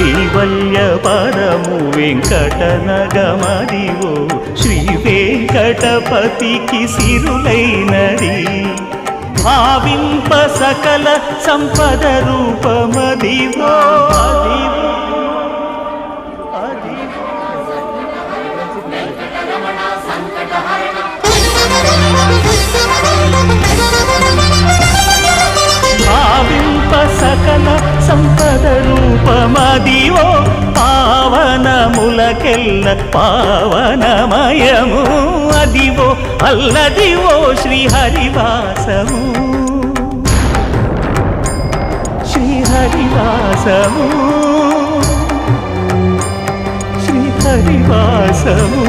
కైవల్య పదము వెంకటనగమదివో శ్రీ వెంకటపతికి సిరులైనది భావింప సకల సంపద రూపమదివో భావింప సకల సంపద రూపమదివో పావనములకెల్ల పావనమయము అదివో అల్లదివో శ్రీహరివాసము శ్రీహరివాసము శ్రీహరివాసము